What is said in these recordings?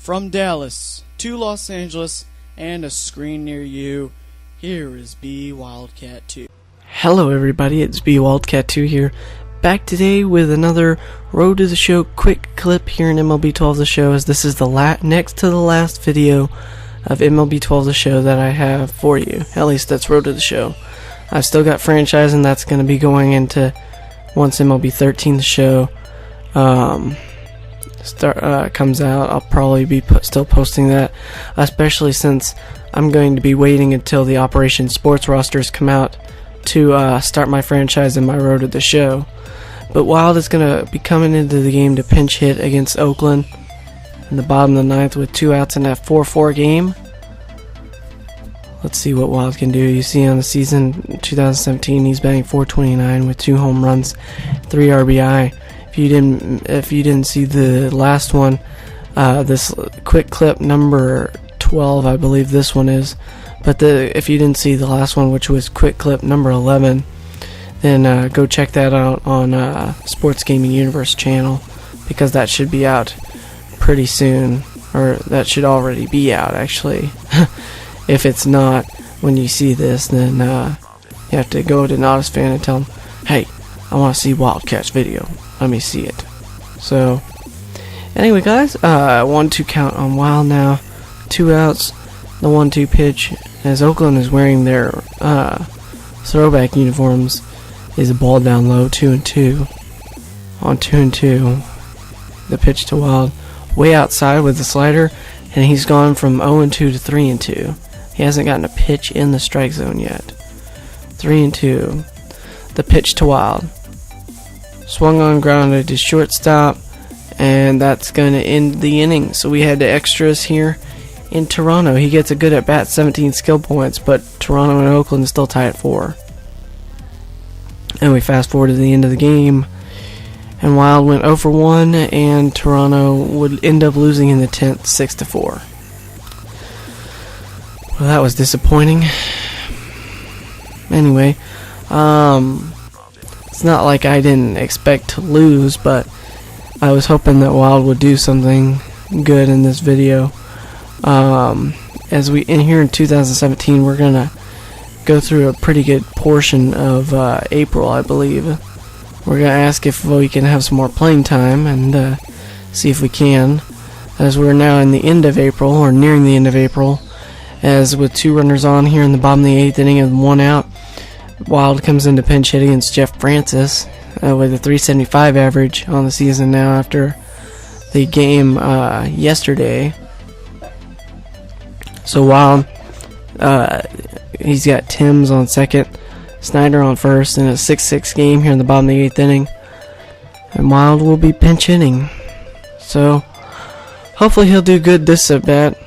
From Dallas to Los Angeles and a screen near you, here is B Wildcat 2. Hello everybody, it's B Wildcat 2 here, back today with another Road to the Show quick clip here in MLB 12 The Show, as this is the next to the last video of MLB 12 The Show that I have for you. At least that's Road to the Show. I've still got franchising that's going to be going into once MLB 13 The Show comes out. I'll probably be still posting that, especially since I'm going to be waiting until the Operation Sports rosters come out to start my franchise and my Road to the Show. But Wild is going to be coming into the game to pinch hit against Oakland in the bottom of the ninth with 2 outs in that 4-4 game. Let's see what Wild can do. You see on the season 2017 he's batting .429 with 2 home runs, 3 RBI. If you didn't see the last one, this quick clip number 12, I believe this one is. But if you didn't see the last one, which was quick clip number 11, then go check that out on Sports Gaming Universe channel, because that should be out pretty soon, or that should already be out actually. If it's not, when you see this, then you have to go to Nautis Fan and tell him, hey, I want to see Wildcat's video. Let me see it. So, anyway guys, 1-2 count on Wild now. 2 outs, the 1-2 pitch, as Oakland is wearing their throwback uniforms, is a ball down low, 2-2. On 2-2, the pitch to Wild, way outside with the slider, and he's gone from 0-2 to 3-2. He hasn't gotten a pitch in the strike zone yet. 3-2, the pitch to Wild. Swung on, grounded to shortstop, and that's going to end the inning. So we had the extras here in Toronto. He gets a good at bat, 17 skill points, but Toronto and Oakland still tie at 4. And we fast forward to the end of the game, and Wild went 0 for 1, and Toronto would end up losing in the 10th, 6-4. Well, that was disappointing. Anyway, it's not like I didn't expect to lose, but I was hoping that Wild would do something good in this video. As we in here in 2017, we're gonna go through a pretty good portion of April, I believe. We're gonna ask if we can have some more playing time and see if we can, as we're now in the end of April, or nearing the end of April. As with 2 runners on here in the bottom of the 8th inning and 1 out, Wild comes into pinch hit against Jeff Francis with a .375 average on the season now after the game yesterday. So Wild, he's got Timms on second, Snyder on first, in a 6-6 game here in the bottom of the 8th inning. And Wild will be pinch hitting. So hopefully he'll do good this at bat,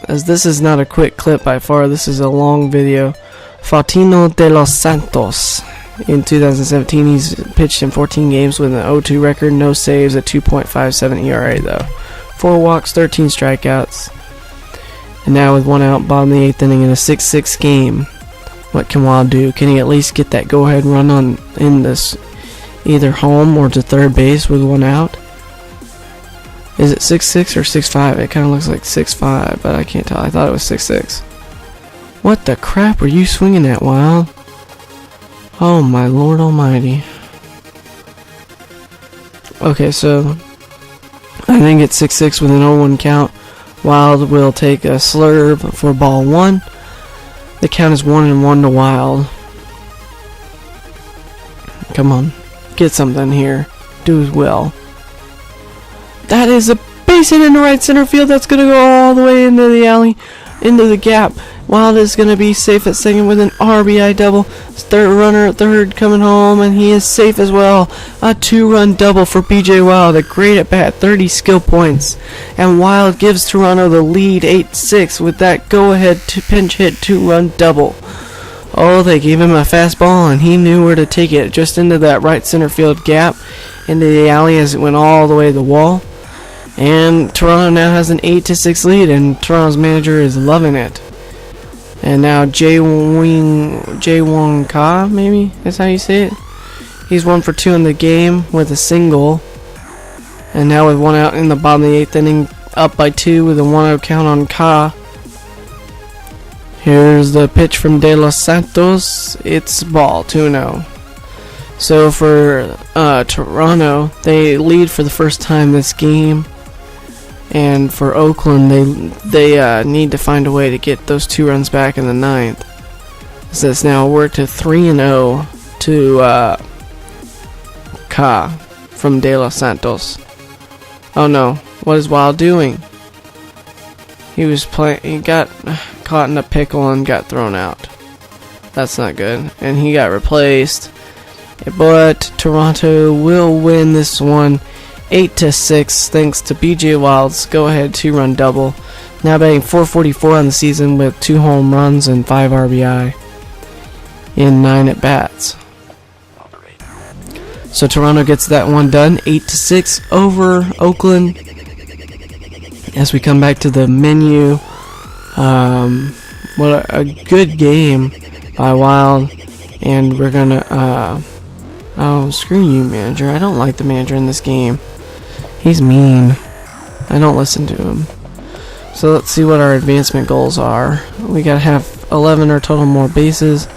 as this is not a quick clip by far. This is a long video. Faustino de los Santos. In 2017, he's pitched in 14 games with an 0-2 record, no saves, a 2.57 ERA though. 4 walks, 13 strikeouts. And now with 1 out, bottom of the 8th inning in a 6-6 game, what can Wild do? Can he at least get that go-ahead run on in this, either home or to third base with 1 out? Is it 6-6 or 6-5? It kind of looks like 6-5, but I can't tell. I thought it was 6-6. What the crap are you swinging at, Wild? Oh my Lord Almighty. Okay, so I think it's 6-6 with an 0-1 count. Wild will take a slurve for ball 1. The count is 1-1 to Wild. Come on, get something here. Do well. That is a base hit into right center field. That's going to go all the way into the alley, into the gap. Wild is going to be safe at second with an RBI double. Third runner at third coming home, and he is safe as well. A 2-run double for BJ Wild. A great at bat, 30 skill points. And Wild gives Toronto the lead 8-6 with that go-ahead pinch hit 2-run double. Oh, they gave him a fastball, and he knew where to take it. Just into that right center field gap, into the alley as it went all the way to the wall. And Toronto now has an 8-6 lead, and Toronto's manager is loving it. And now Jae-Won Ka, maybe that's how you say it. He's 1 for 2 in the game with a single. And now with 1 out in the bottom of the 8th inning, up by 2 with a 1-0 count on Ka. Here's the pitch from De Los Santos. It's ball, 2-0. So for Toronto, they lead for the first time this game. And for Oakland, they need to find a way to get those 2 runs back in the 9th. So it's now worked to 3-0 to Ka from De Los Santos. Oh no, what is Wild doing? He got caught in a pickle and got thrown out. That's not good. And he got replaced. But Toronto will win this one 8-6 thanks to BJ Wild's go-ahead 2-run double. Now batting .444 on the season with 2 home runs and 5 RBI in 9 at-bats. So Toronto gets that one done, 8-6 over Oakland. As we come back to the menu, what a good game by Wild, and we're gonna, oh, screw you, manager. I don't like the manager in this game. He's mean. I don't listen to him. So let's see what our advancement goals are. We gotta have 11 or total more bases,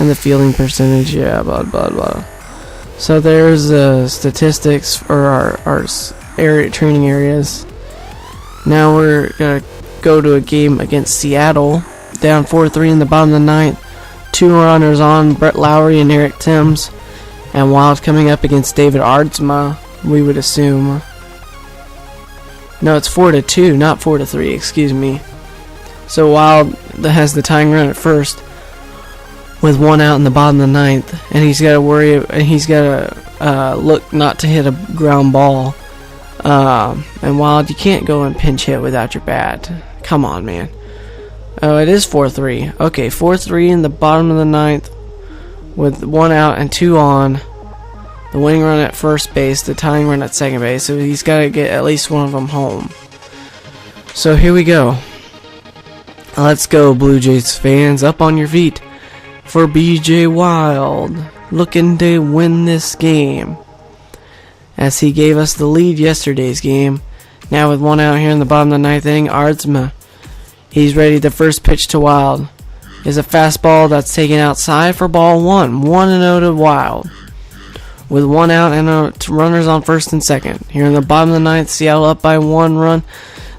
and the fielding percentage, yeah, blah, blah, blah. So there's the statistics for our area training areas. Now we're gonna go to a game against Seattle, down 4-3 in the bottom of the 9th. 2 runners on, Brett Lowry and Eric Timms, and Wild coming up against David Aardsma, we would assume. No, it's 4-2, not 4-3, excuse me. So Wild has the tying run at first, with 1 out in the bottom of the 9th, and he's got to worry, and he's got to look not to hit a ground ball. And Wild, you can't go and pinch hit without your bat. Come on, man. Oh, it is 4-3. Okay, 4-3 in the bottom of the 9th, with 1 out and 2 on. The winning run at first base, the tying run at second base. So he's got to get at least one of them home. So here we go. Let's go, Blue Jays fans. Up on your feet for BJ Wild, looking to win this game, as he gave us the lead yesterday's game. Now with 1 out here in the bottom of the 9th inning, Aardsma, he's ready. The first pitch to Wild is a fastball that's taken outside for ball 1. 1-0 to Wild, with 1 out and runners on first and second. Here in the bottom of the 9th, Seattle up by 1 run.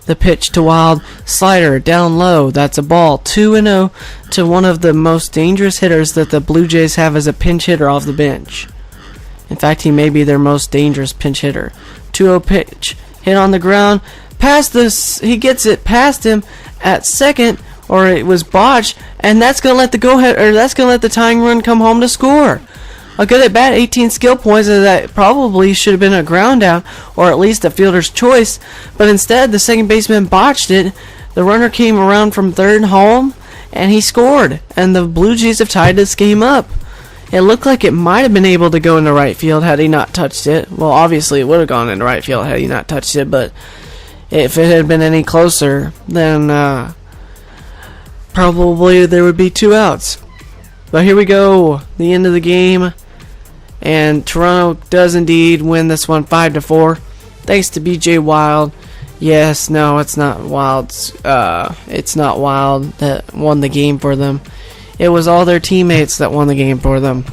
The pitch to Wild, slider down low, that's a ball. 2-0 to one of the most dangerous hitters that the Blue Jays have as a pinch hitter off the bench. In fact, he may be their most dangerous pinch hitter. 2-0 pitch, hit on the ground, past this, he gets it past him at second, or it was botched, and that's gonna let the that's gonna let the tying run come home to score. A good at bat, 18 skill points, and that probably should have been a ground out, or at least a fielder's choice, but instead the second baseman botched it. The runner came around from third home, and he scored, and the Blue Jays have tied this game up. It looked like it might have been able to go into right field had he not touched it. Well, obviously it would have gone into right field had he not touched it, but if it had been any closer, then probably there would be 2 outs. But here we go, the end of the game. And Toronto does indeed win this one 5-4, thanks to BJ Wild. Yes, no, it's not Wild's. It's not Wild that won the game for them. It was all their teammates that won the game for them.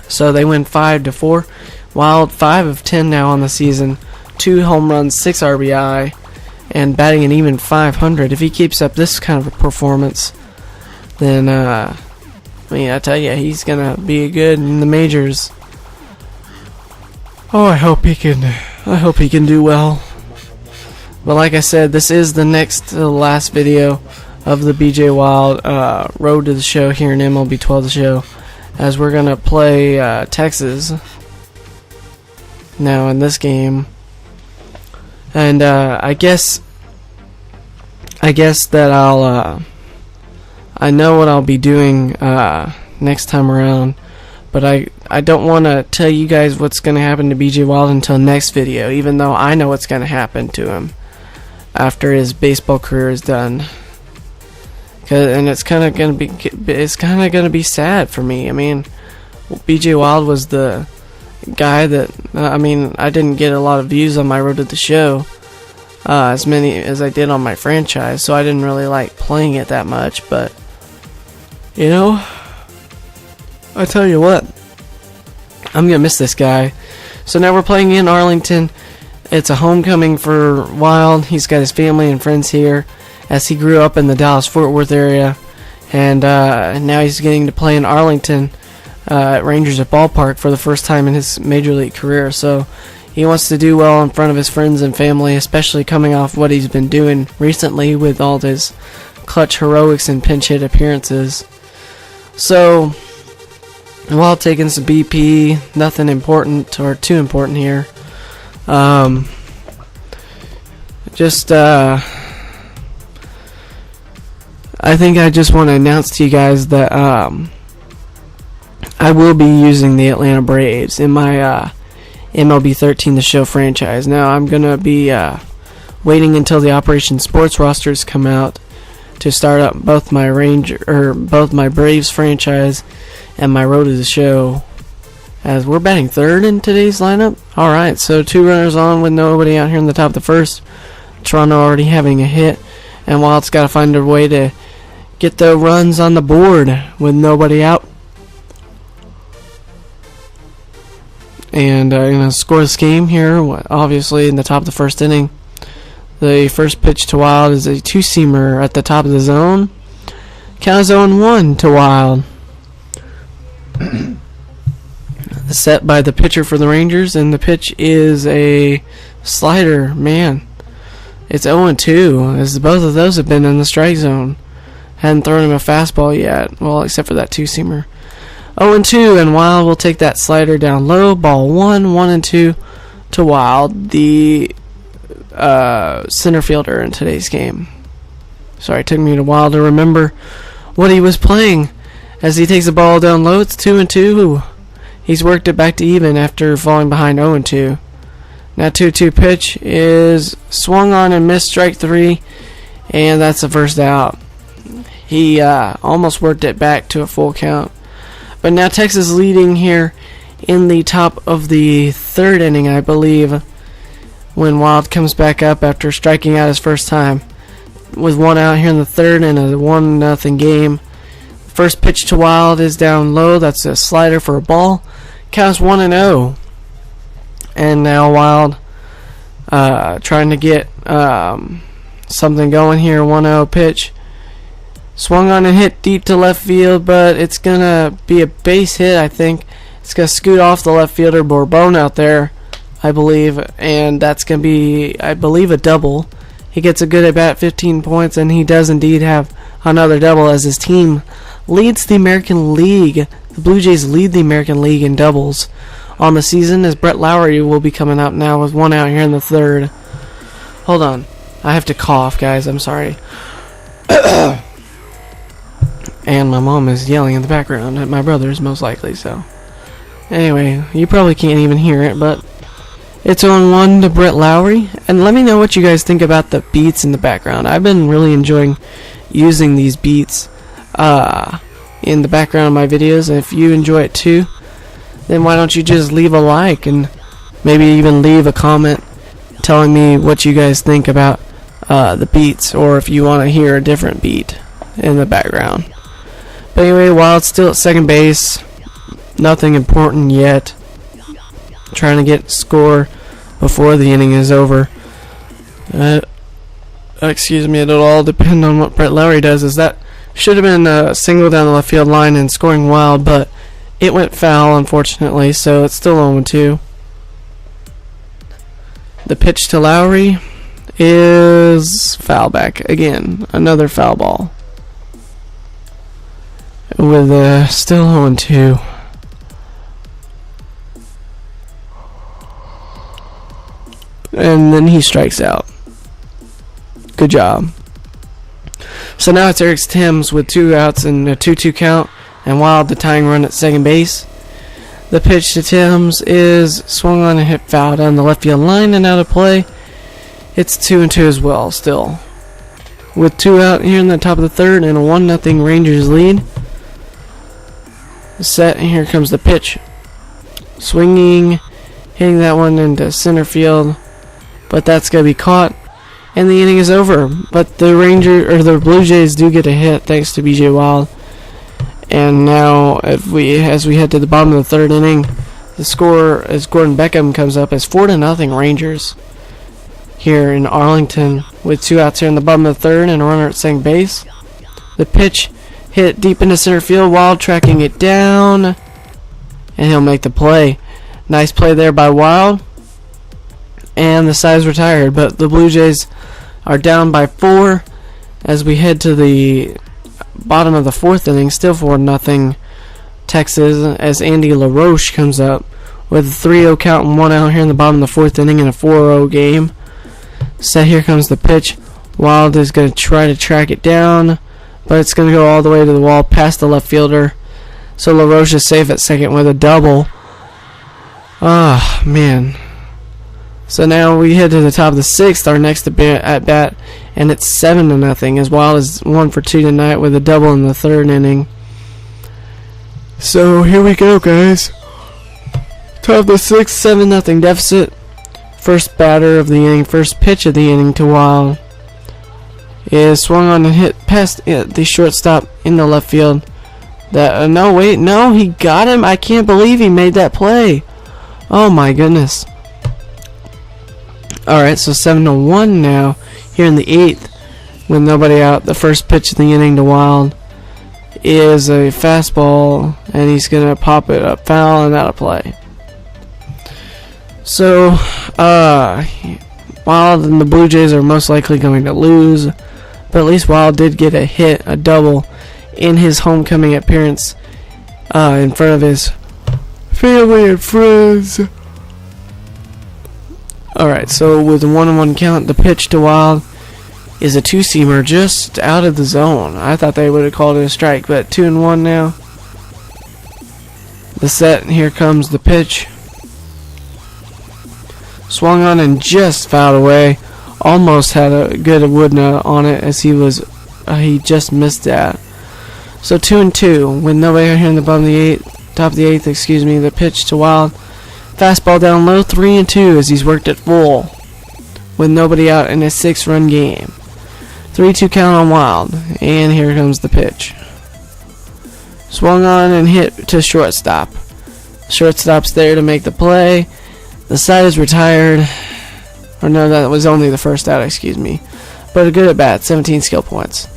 So they win 5-4. Wild 5 of 10 now on the season, 2 home runs, 6 RBI, and batting an even .500. If he keeps up this kind of a performance, then I mean, I tell you, he's gonna be good in the majors. Oh, I hope he can do well. But like I said, this is the next to the last video of the BJ Wild Road to the Show here in MLB 12 The Show, as we're gonna play Texas now in this game. And I guess that I know what I'll be doing next time around, but I don't want to tell you guys what's going to happen to BJ Wild until next video, even though I know what's going to happen to him after his baseball career is done. And it's kind of going to be sad for me. I mean, BJ Wild was the guy that I didn't get a lot of views on my Road to the Show. as many as I did on my franchise, so I didn't really like playing it that much. But you know, I tell you what, I'm gonna miss this guy. So now we're playing in Arlington. It's a homecoming for Wild. He's got his family and friends here, as he grew up in the Dallas-Fort Worth area, and now he's getting to play in Arlington at Rangers at Ballpark for the first time in his major league career. So he wants to do well in front of his friends and family, especially coming off what he's been doing recently with all his clutch heroics and pinch hit appearances. So while taking some BP, nothing important or too important here. I think I just want to announce to you guys that I will be using the Atlanta Braves in my MLB 13 The Show franchise. Now I'm gonna be waiting until the Operation Sports rosters come out to start up both my Braves franchise and my Road to the Show, as we're batting third in today's lineup. Alright, so 2 runners on with nobody out here in the top of the first. Toronto already having a hit, and Wild's got to find a way to get the runs on the board with nobody out. And going to score this game here, obviously in the top of the first inning. The first pitch to Wild is a 2-seamer at the top of the zone. Count is 0-1 to Wild. Set by the pitcher for the Rangers, and the pitch is a slider. Man, it's 0-2, as both of those have been in the strike zone. Hadn't thrown him a fastball yet, well, except for that 2-seamer. 0-2, and Wild will take that slider down low. Ball 1-2 to Wild, the center fielder in today's game. Sorry, it took me a while to remember what he was playing. As he takes the ball down low, it's 2-2. He's worked it back to even after falling behind 0-2. Now 2-2 pitch is swung on and missed, strike 3, and that's the first out. He almost worked it back to a full count. But now Texas leading here in the top of the third inning, I believe, when Wild comes back up after striking out his first time. With 1 out here in the third and a 1-0 game. First pitch to Wild is down low. That's a slider for a ball. Counts 1-0. And now Wild trying to get something going here. 1-0 pitch. Swung on and hit deep to left field, but it's going to be a base hit, I think. It's going to scoot off the left fielder, Bourbon, out there, I believe. And that's going to be, I believe, a double. He gets a good at-bat, 15 points, and he does indeed have another double as his team leads the American League. The Blue Jays lead the American League in doubles on the season, as Brett Lowry will be coming up now with 1 out here in the third. Hold on. I have to cough, guys. I'm sorry. And my mom is yelling in the background at my brothers, most likely, so. Anyway, you probably can't even hear it, but it's 0-1 to Brett Lowry. And let me know what you guys think about the beats in the background. I've been really enjoying using these beats in the background of my videos. And if you enjoy it too, then why don't you just leave a like and maybe even leave a comment telling me what you guys think about the beats, or if you want to hear a different beat in the background. But anyway, Wild's still at second base. Nothing important yet. Trying to get score before the inning is over. Excuse me, it'll all depend on what Brett Lowry does. As that should have been a single down the left field line and scoring Wild, but it went foul, unfortunately, so it's still 0-2. The pitch to Lowry is foul back again. Another foul ball. With still 0-2. And then he strikes out. Good job. So now it's Eric Thames with 2 outs and a 2-2 count, and Wild the tying run at second base. The pitch to Thames is swung on and hit foul down the left field line and out of play. It's 2-2 as well still. With 2 out here in the top of the third and a 1-0 Rangers lead. Set, and here comes the pitch. Swinging, hitting that one into center field, but that's going to be caught. and the inning is over. But the Blue Jays do get a hit thanks to B.J. Wild. And now, as we head to the bottom of the third inning, the score as Gordon Beckham comes up as 4-0 Rangers here in Arlington, with 2 outs here in the bottom of the third and a runner at second base. The pitch hit deep into center field. Wild tracking it down, and he'll make the play. Nice play there by Wild, and the side is retired. But the Blue Jays are down by 4 as we head to the bottom of the fourth inning. Still 4-0 Texas, as Andy LaRoche comes up with a 3-0 count and 1 out here in the bottom of the fourth inning in a 4-0 game. So here comes the pitch. Wild is going to try to track it down, but it's going to go all the way to the wall past the left fielder. So LaRoche is safe at second with a double. Ah, man. So now we head to the top of the sixth, our next at bat, and it's 7-0 as Wild is 1 for 2 tonight with a double in the third inning. So here we go, guys. Top of the sixth, 7-0 deficit. First batter of the inning, first pitch of the inning to Wild is swung on and hit past the shortstop in the left field. No, he got him. I can't believe he made that play. Oh my goodness. Alright, so 7-1 now here in the 8th with nobody out. The first pitch of the inning to Wild is a fastball, and he's going to pop it up foul and out of play. So, Wild and the Blue Jays are most likely going to lose, but at least Wild did get a hit, a double, in his homecoming appearance in front of his family and friends. Alright, so with a 1-1 count, the pitch to Wild is a two-seamer just out of the zone. I thought they would have called it a strike, but 2-1 now. The set, and here comes the pitch. Swung on and just fouled away. Almost had a good wood nut on it as he just missed that. So 2-2 with nobody out here in the bottom of the top of the eighth. The pitch to Wild. Fastball down low, 3-2 as he's worked it full with nobody out in a 6-run game. 3-2 count on Wild, and here comes the pitch. Swung on and hit to shortstop. Shortstop's there to make the play. The side is retired. Or no, that was only the first out, But a good at bat, 17 skill points.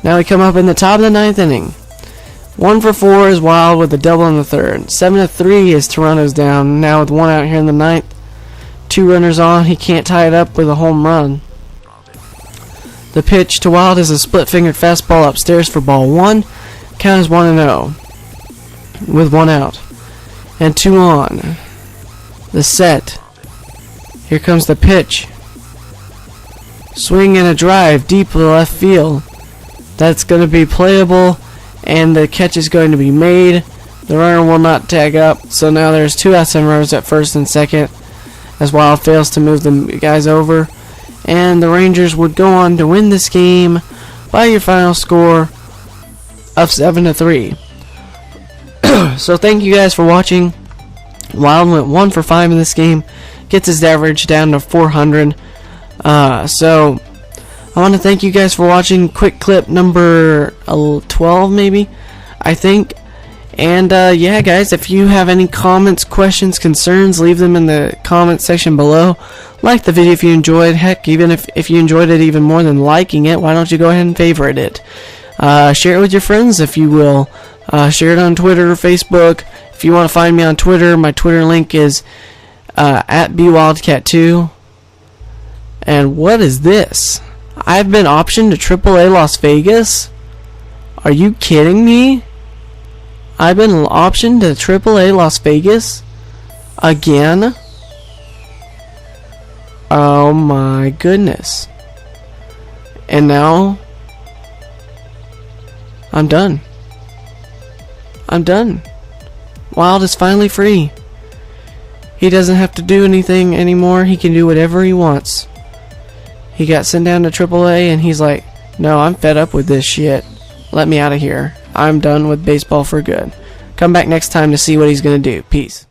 Now we come up in the top of the 9th inning. 1 for 4 is Wild with a double in the third. 7-3 is Toronto's down. Now with 1 out here in the 9th. 2 runners on. He can't tie it up with a home run. The pitch to Wild is a split-fingered fastball upstairs for ball 1. Count is 1-0 with 1 out and 2 on. The set. Here comes the pitch. Swing and a drive deep to the left field. That's going to be playable, and the catch is going to be made. The runner will not tag up, so now there's 2 outs and runners at first and second as Wild fails to move the guys over. And the Rangers would go on to win this game by your final score of 7-3. So thank you guys for watching. Wild went 1 for 5 in this game. Gets his average down to 400. So I want to thank you guys for watching. Quick clip number 12 maybe, I think. And yeah guys, if you have any comments, questions, concerns, leave them in the comment section below. Like the video if you enjoyed. Heck, even if you enjoyed it even more than liking it, why don't you go ahead and favorite it. Share it with your friends if you will. Share it on Twitter or Facebook. If you want to find me on Twitter, my Twitter link is at BWildcat2. And what is this? I've been optioned to AAA Las Vegas? Are you kidding me? I've been optioned to AAA Las Vegas? Again? Oh my goodness. And now I'm done. I'm done. Wild is finally free. He doesn't have to do anything anymore. He can do whatever he wants. He got sent down to AAA and he's like, no, I'm fed up with this shit. Let me out of here. I'm done with baseball for good. Come back next time to see what he's going to do. Peace.